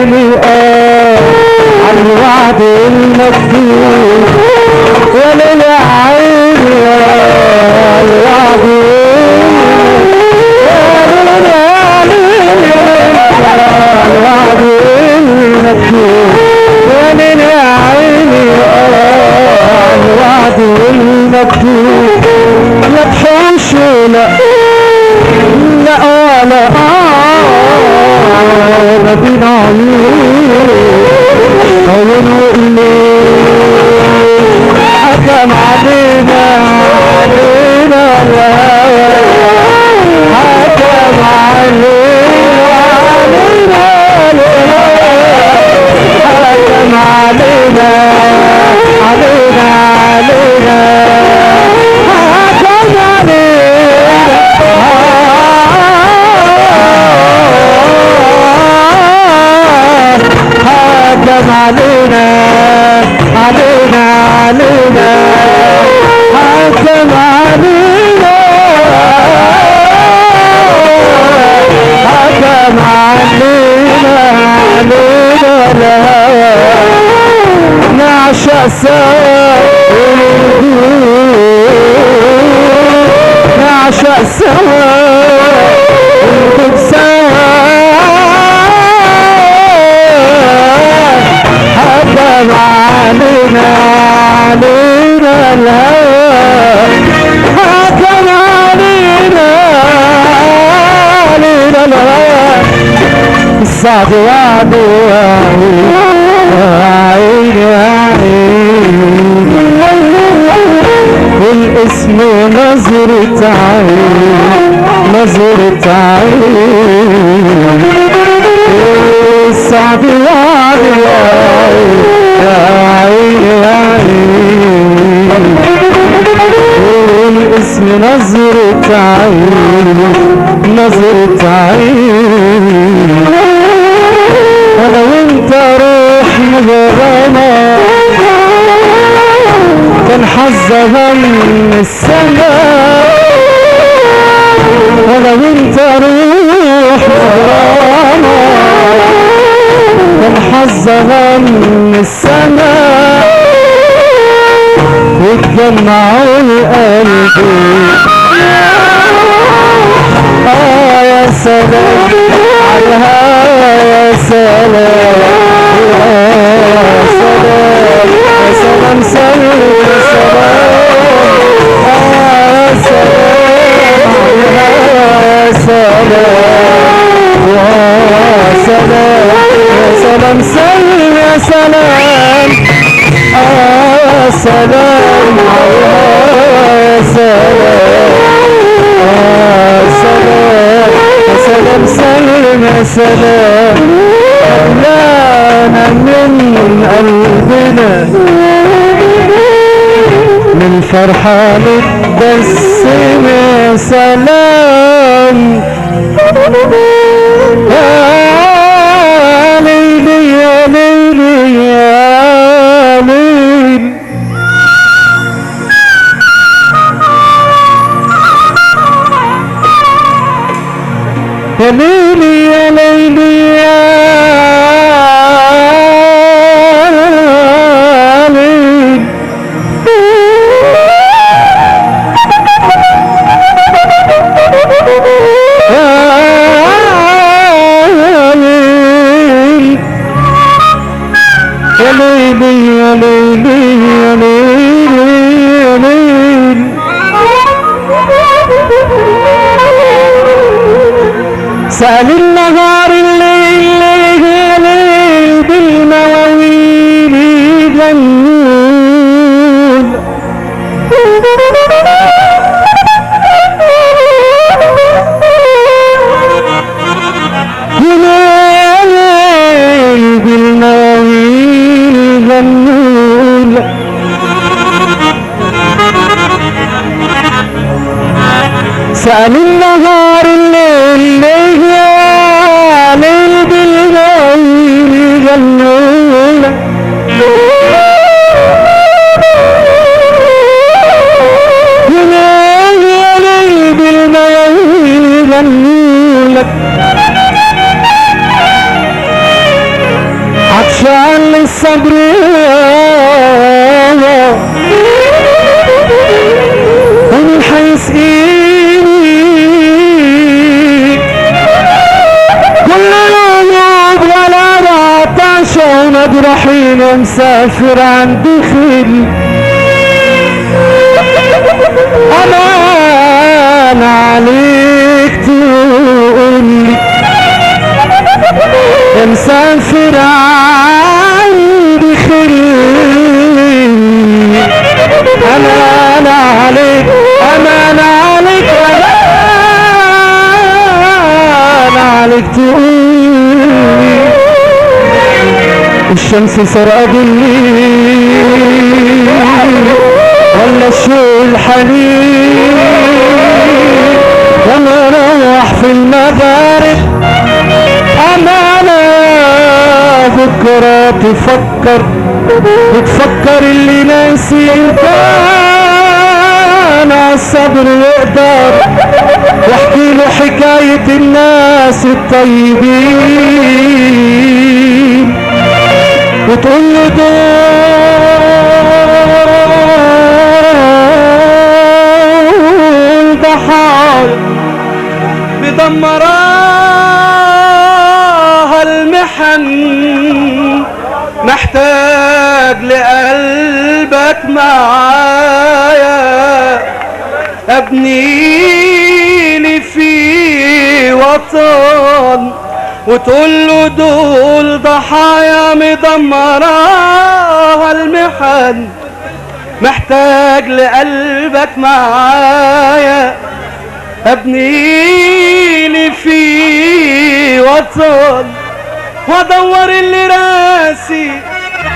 عيني عالوعد المكتوب يا ليل يا عيني عالوعد الوعد المكتوب يا ليل يا عيني الوعد المكتوب لا تحوش لا لا لا ما بين عيون والليل حكم علينا الهوى حكم علينا حكم علينا حكم علينا حكم علينا الهوى نعشق سوا نعشق سوا ونكون سوا حكم علينا الهوى حكم علينا الهوى الصعب وعده والاسم نظرة عين الصعب وعده والاسم نظرة عين انا وانت روح مغرمة كان حظها من السماء انا وانت روح مغرمة كان حظها من السماء واتجمعوا القلب يا سلام عالهوى يا سلام يا سلام سلام سلام يا سلام سلم يا سلام أهلانا من قلبنا من فرحة نتبسم يا سلام يا ليلي يا ليلي يا ليل يا ليلي يا ليلي يا ليل يا ليلي يا ليلي يا ليلي يا ليل سأل النهار الليل ليل بالمواويل جنون الليل بالمواويل جنون الصبر ومن حيسقيني كل يوم ولا بعطش ونادر حين مسافر عند خيل امان عليك تقولي مسافر عند خيل امان عليك امان عليك امان عليك تقولي الشمس سرقة الليل ولا الشوق الحنين وانا اروح في المغارب امانة بكرة تفكر اللي ناسي كان عالصبر يقدر واحكي له حكاية الناس الطيبين وتقول له دول ضحايا مدمراها المحن محتاج لقلبك معايا ابنيلي في وطن وتقول له دول ضحايا مدمراها المحن محتاج لقلبك معايا ابنيلي في وطن وادور اللي راسي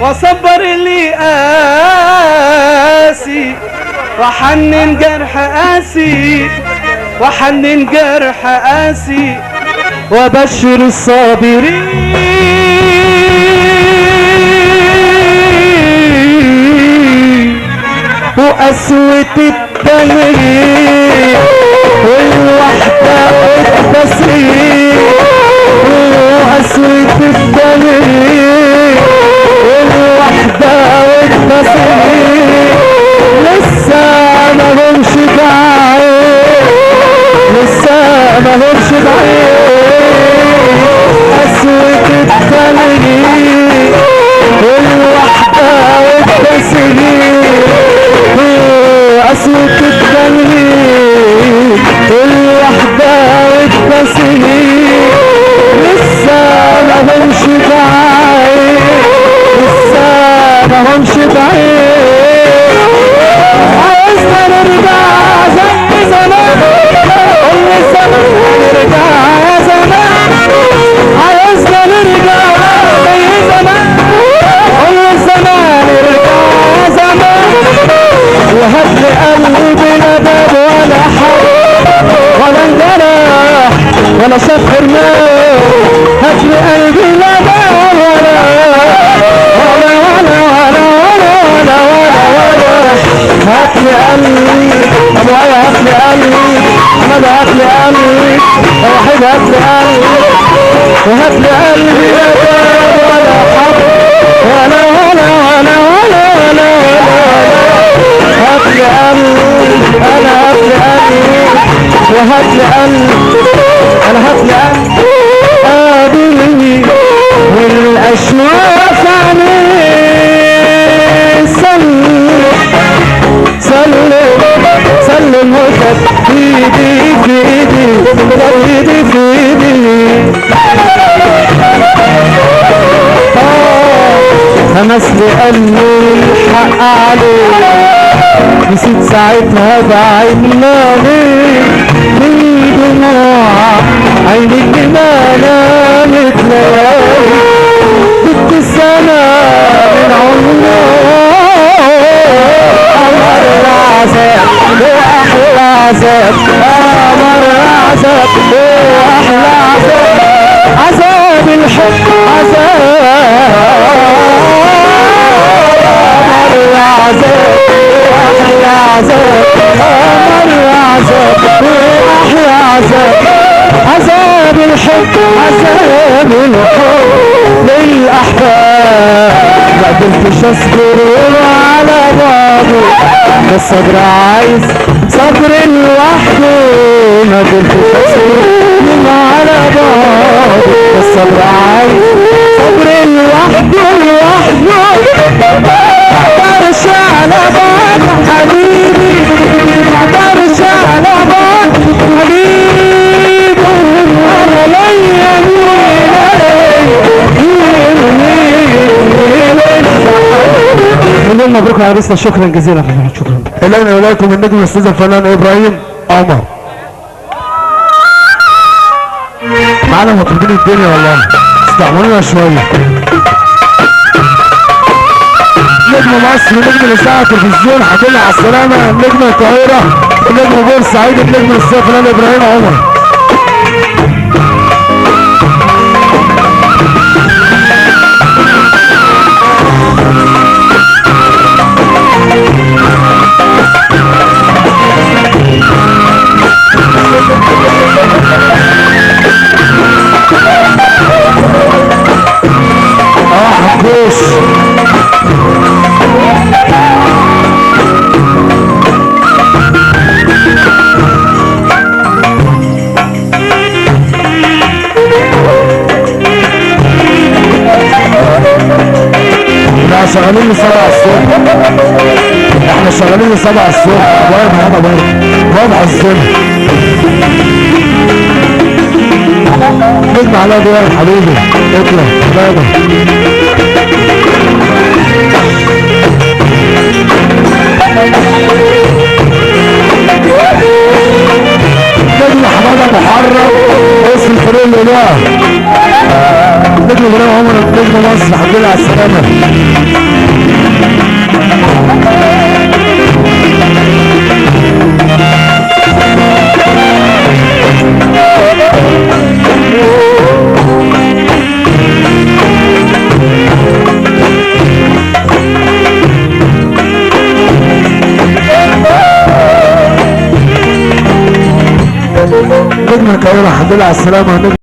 واصبر اللي قاسي وحنن جرح قاسي وحنن جرح قاسي وبشر الصابرين وقسوة التمرين والوحدة والتسريح وقسوة التمرين والوحدة والتسريح لسه مالهمش بعيد لسه مالهمش بعيد قسوة التمرين والوحدة والتسريح قسوة التمرين والوحدة والتسريح لسه مالهمش بعيد لسه مالهمش بعيد عايزنا نرجع زي زمان كل سنة نرجع يا زمان عايزنا نرجع زي زمان كل سنة نرجع يا زمان وهات لي قلبي لا باب ولا حد ولا انجرح ولا شاف حرمان هات لي قلبي لا باب ولا ولا ولا ولا ولا ولا ولا هات لي قلبي ابو علي هات لي قلبي احمد هات لي قلبي وحيد هات لي قلبي وهات لي قلبي لا باب ولا حد ولا ولا ولا ولا ولا هات لي قلبي انا هات لي قلبي وهات لي قلبي انا هات لي قلبي قابلني والاشواق عليه سلم سلم وخد ايدي في ايدي ايدي في ايدي همس لي قلبي الحق عليه نسيت ساعتها بعين ليه من دموع عيني اللي ما نامت ليالي بالابتسامة من عمره قمر العذاب واحلى عذاب قمر العذاب واحلى عذاب عذاب الحب عذاب قمر العذاب واحلى عذاب قمر العذاب واحلى عذاب عذاب الحب عذاب الحب للأحباب الصبر عايز صبر لوحده ما تنفش من على بعض. الصبر عايز صبر لوحده مقدرش على بعض حبيبي مقدرش على بعض حبيبي انا ليا مين مبروك يا عريسنا. شكرا جزيلا. شكرا. الينا واليكم النجم الاستاذ الفنان ابراهيم عمر. معانا مطربين الدنيا والله استعملونا شويه. نجم مصر نجم الاذاعه التلفزيون الحمد لله على السلامه. نجم القاهره نجم بورسعيد النجم الاستاذ الفنان ابراهيم عمر. حكوش لا شغالين ل7 الصبح. احنا شغالين ل7 الصبح. واقف هذا برضه وضع الظل نجم على دول حبيبي اطلع بابا. نجم حماده محرم اسم الفريق الاله. نجم ابراهيم عمر نجم مصر الحمد لله على السلامه. نجم القاهرة الحمد لله على السلامة. نجم